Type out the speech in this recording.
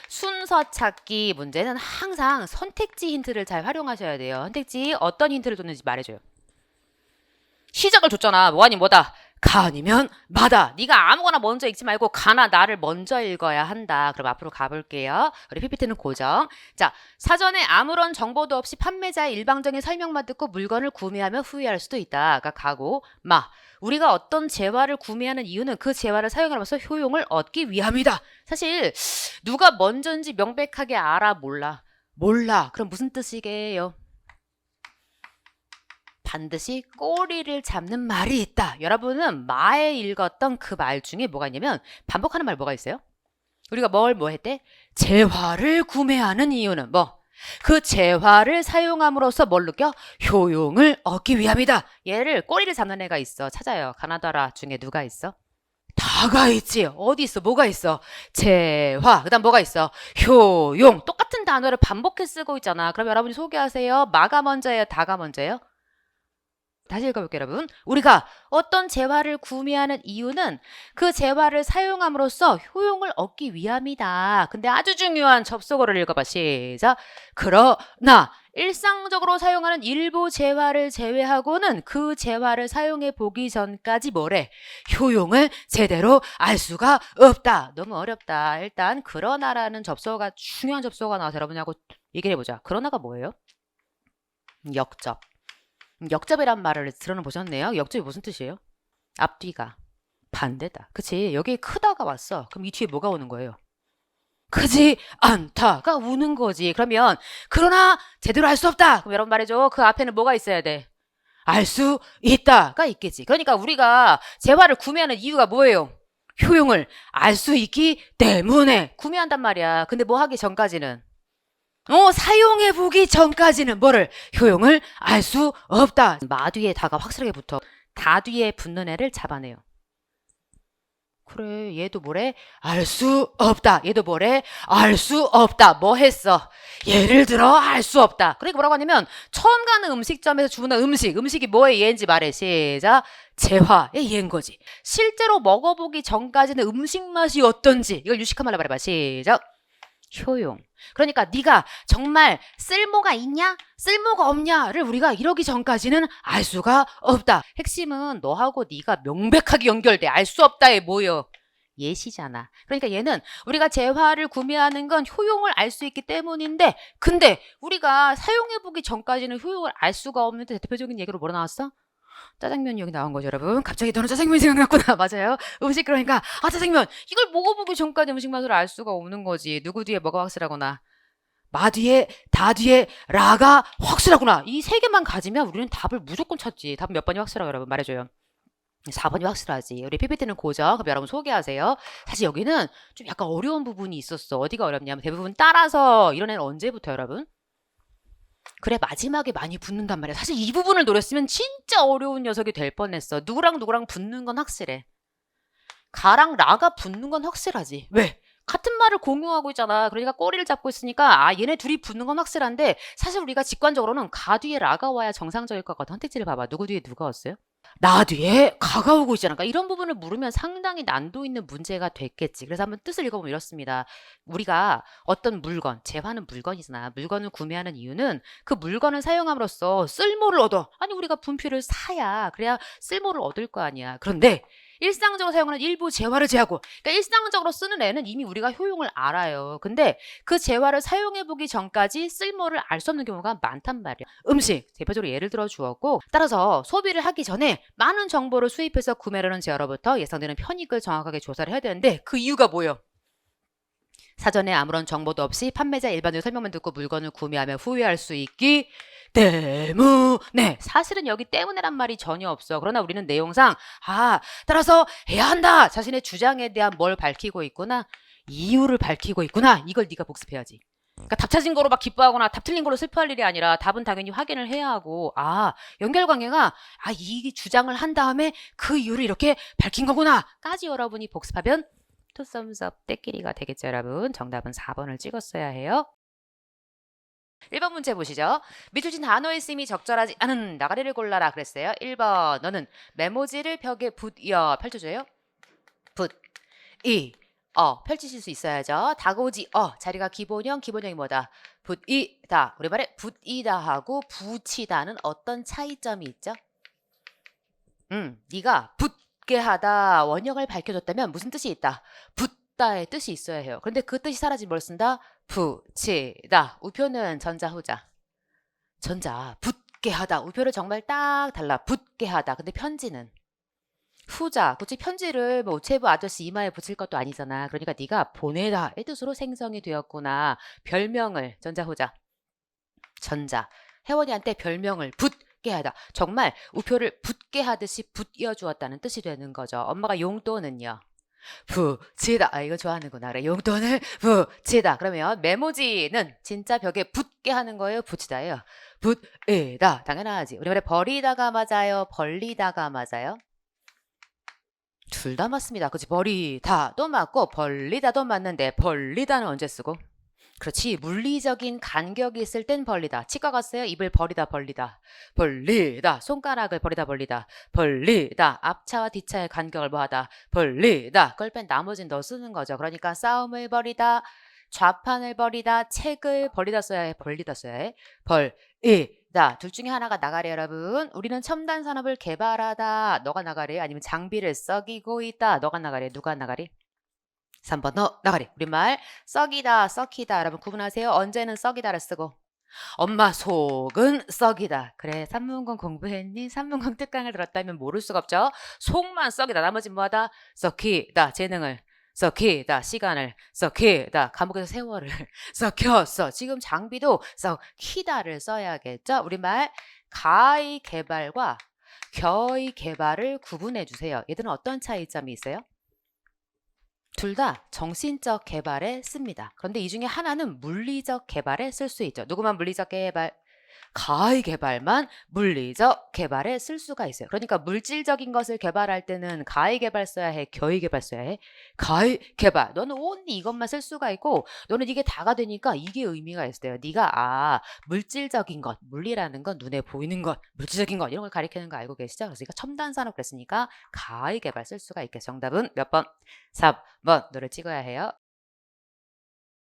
순서 찾기 문제는 항상 선택지 힌트를 잘 활용하셔야 돼요. 선택지 어떤 힌트를 줬는지 말해줘요. 시작을 줬잖아. 뭐 아니 뭐다. 가 아니면 마다. 네가 아무거나 먼저 읽지 말고 가나 나를 먼저 읽어야 한다. 그럼 앞으로 가볼게요. 우리 PPT는 고정. 자, 사전에 아무런 정보도 없이 판매자의 일방적인 설명만 듣고 물건을 구매하면 후회할 수도 있다. 그러니까 가고 마. 우리가 어떤 재화를 구매하는 이유는 그 재화를 사용하면서 효용을 얻기 위함이다. 사실 누가 먼저인지 명백하게 알아 몰라. 몰라. 그럼 무슨 뜻이게요? 반드시 꼬리를 잡는 말이 있다. 여러분은 마에 읽었던 그 말 중에 뭐가 있냐면 반복하는 말 뭐가 있어요? 우리가 뭐 했대? 재화를 구매하는 이유는 뭐? 그 재화를 사용함으로써 뭘 느껴? 효용을 얻기 위함이다. 얘를 꼬리를 잡는 애가 있어. 찾아요. 가나다라 중에 누가 있어? 다가 있지. 어디 있어? 뭐가 있어? 재화. 그 다음 뭐가 있어? 효용. 똑같은 단어를 반복해 쓰고 있잖아. 그럼 여러분이 소개하세요. 마가 먼저예요? 다가 먼저예요? 다시 읽어볼게요, 여러분. 우리가 어떤 재화를 구매하는 이유는 그 재화를 사용함으로써 효용을 얻기 위함이다. 근데 아주 중요한 접속어를 읽어봐. 시작. 그러나 일상적으로 사용하는 일부 재화를 제외하고는 그 재화를 사용해 보기 전까지 뭐래? 효용을 제대로 알 수가 없다. 너무 어렵다. 일단 그러나라는 접속어가 중요한 접속어가 나와서 여러분하고 얘기를 해보자. 그러나가 뭐예요? 역접. 역접이란 말을 들어보셨네요. 역접이 무슨 뜻이에요? 앞뒤가 반대다. 그치? 여기 크다가 왔어. 그럼 이 뒤에 뭐가 오는 거예요? 크지 않다가 우는 거지. 그러면 그러나 제대로 알 수 없다. 그럼 여러분 말해줘. 그 앞에는 뭐가 있어야 돼? 알 수 있다가 있겠지. 그러니까 우리가 재화를 구매하는 이유가 뭐예요? 효용을 알 수 있기 때문에 구매한단 말이야. 근데 뭐 하기 전까지는 사용해보기 전까지는 뭐를? 효용을 알 수 없다. 마 뒤에 다가 확실하게 붙어. 다 뒤에 붙는 애를 잡아내요. 그래, 얘도 뭐래? 알 수 없다. 얘도 뭐래? 알 수 없다. 뭐 했어? 예를 들어 알 수 없다. 그러니까 뭐라고 하냐면 처음 가는 음식점에서 주문한 음식이 뭐의 예인지 말해. 시작. 재화의 예인 거지. 실제로 먹어보기 전까지는 음식 맛이 어떤지 이걸 유식한 말로 말해봐. 시작. 효용. 그러니까 네가 정말 쓸모가 있냐? 쓸모가 없냐를 우리가 이러기 전까지는 알 수가 없다. 핵심은 너하고 네가 명백하게 연결돼. 알 수 없다에 뭐여? 예시잖아. 그러니까 얘는 우리가 재화를 구매하는 건 효용을 알 수 있기 때문인데 근데 우리가 사용해보기 전까지는 효용을 알 수가 없는데 대표적인 얘기로 뭐라 나왔어? 짜장면이 여기 나온 거죠, 여러분. 갑자기 너는 짜장면이 생각났구나. 맞아요. 음식 그러니까 짜장면. 이걸 먹어보기 전까지 음식 맛을 알 수가 없는 거지. 누구 뒤에 뭐가 확실하구나. 마 뒤에 다 뒤에 라가 확실하구나. 이 세 개만 가지면 우리는 답을 무조건 찾지. 답은 몇 번이 확실하고 여러분 말해줘요. 4번이 확실하지. 우리 PPT는 고정. 그럼 여러분 소개하세요. 사실 여기는 좀 약간 어려운 부분이 있었어. 어디가 어렵냐면 대부분 따라서 이런 애는 언제부터 여러분? 그래 마지막에 많이 붙는단 말이야. 사실 이 부분을 노렸으면 진짜 어려운 녀석이 될 뻔했어. 누구랑 붙는 건 확실해. 가랑 라가 붙는 건 확실하지. 왜? 같은 말을 공유하고 있잖아. 그러니까 꼬리를 잡고 있으니까 얘네 둘이 붙는 건 확실한데 사실 우리가 직관적으로는 가 뒤에 라가 와야 정상적일 것 같아. 선택지를 봐봐. 누구 뒤에 누가 왔어요? 나 뒤에 가가 오고 있잖아. 그러니까 이런 부분을 물으면 상당히 난도 있는 문제가 됐겠지. 그래서 한번 뜻을 읽어보면 이렇습니다. 우리가 어떤 물건, 재화는 물건이잖아. 물건을 구매하는 이유는 그 물건을 사용함으로써 쓸모를 얻어. 아니 우리가 분필을 사야 그래야 쓸모를 얻을 거 아니야. 그런데 일상적으로 사용하는 일부 재화를 제하고 그러니까 일상적으로 쓰는 애는 이미 우리가 효용을 알아요. 근데 그 재화를 사용해보기 전까지 쓸모를 알 수 없는 경우가 많단 말이야. 음식 대표적으로 예를 들어 주었고 따라서 소비를 하기 전에 많은 정보를 수입해서 구매를 하는 재화로부터 예상되는 편익을 정확하게 조사를 해야 되는데 그 이유가 뭐예요? 사전에 아무런 정보도 없이 판매자 일반적인 설명만 듣고 물건을 구매하며 후회할 수 있기 때문에 사실은 여기 때문에란 말이 전혀 없어. 그러나 우리는 내용상 따라서 해야 한다. 자신의 주장에 대한 뭘 밝히고 있구나. 이유를 밝히고 있구나. 이걸 네가 복습해야지. 그러니까 답 찾은 거로 막 기뻐하거나 답 틀린 거로 슬퍼할 일이 아니라 답은 당연히 확인을 해야 하고 연결관계가 이 주장을 한 다음에 그 이유를 이렇게 밝힌 거구나 까지 여러분이 복습하면 투 썸스업 떼끼리가 되겠죠. 여러분 정답은 4번을 찍었어야 해요. 1번 문제 보시죠. 밑줄 친 단어의 쓰임이 적절하지 않은 나가리를 골라라 그랬어요. 1번 너는 메모지를 벽에 붓이어 펼쳐줘요. 붓이 펼치실 수 있어야죠. 다고지 자리가 기본형이 뭐다? 붓이다. 우리말에 붓이다 하고 붙이다는 어떤 차이점이 있죠? 네가 붙게 하다 원형을 밝혀줬다면 무슨 뜻이 있다? 붙다의 뜻이 있어야 해요. 그런데 그 뜻이 사라지면 뭘 쓴다? 붙이다. 우표는 전자 후자. 전자 붙게 하다. 우표를 정말 딱 달라. 붙게 하다. 근데 편지는 후자. 굳이 편지를 뭐 우체부 아저씨 이마에 붙일 것도 아니잖아. 그러니까 네가 보내다의 뜻으로 생성이 되었구나. 별명을 전자 후자. 전자. 혜원이한테 별명을 붙게 하다. 정말 우표를 붙게 하듯이 붙여 주었다는 뜻이 되는 거죠. 엄마가 용돈은요. 붙이다. 이거 좋아하는구나. 그래. 용돈을 붙이다. 그러면 메모지는 진짜 벽에 붙게 하는 거예요. 붙이다예요. 붙이다. 당연하지. 우리 말에 버리다가 맞아요. 벌리다가 맞아요. 둘 다 맞습니다. 그치? 버리다도 맞고 벌리다도 맞는데 벌리다는 언제 쓰고? 그렇지. 물리적인 간격이 있을 땐 벌리다. 치과 갔어요? 입을 버리다 벌리다. 벌리다. 손가락을 버리다 벌리다. 벌리다. 앞차와 뒤차의 간격을 뭐하다. 벌리다. 그걸 뺀 나머지는 너 쓰는 거죠. 그러니까 싸움을 벌이다. 좌판을 벌이다. 책을 벌리다 써야 해. 벌리다 써야 해. 벌리다. 둘 중에 하나가 나가래 여러분. 우리는 첨단 산업을 개발하다. 너가 나가래. 아니면 장비를 썩이고 있다. 너가 나가래. 누가 나가래? 3번 너 나가래. 우리말 썩이다 썩히다 여러분 구분하세요. 언제는 썩이다를 쓰고 엄마 속은 썩이다. 그래 3문공 공부했니? 3문공 특강을 들었다면 모를 수가 없죠. 속만 썩이다. 나머지 뭐하다? 썩히다. 재능을 썩히다. 시간을 썩히다. 감옥에서 세월을 썩혔어. 지금 장비도 썩히다를 써야겠죠. 우리말 가의 개발과 겨의 개발을 구분해 주세요. 얘들은 어떤 차이점이 있어요? 둘 다 정신적 개발에 씁니다. 그런데 이 중에 하나는 물리적 개발에 쓸 수 있죠. 누구만 물리적 개발? 가의 개발만 물리적 개발에 쓸 수가 있어요. 그러니까 물질적인 것을 개발할 때는 가의 개발 써야 해, 겨의 개발 써야 해. 가의 개발. 너는 only 이것만 쓸 수가 있고 너는 이게 다가 되니까 이게 의미가 있어요. 네가 물질적인 것, 물리라는 건 눈에 보이는 것, 물질적인 것 이런 걸 가리키는 거 알고 계시죠? 그래서 이거 첨단 산업 그랬으니까 가의 개발 쓸 수가 있겠죠. 정답은 몇 번? 3번. 너를 찍어야 해요.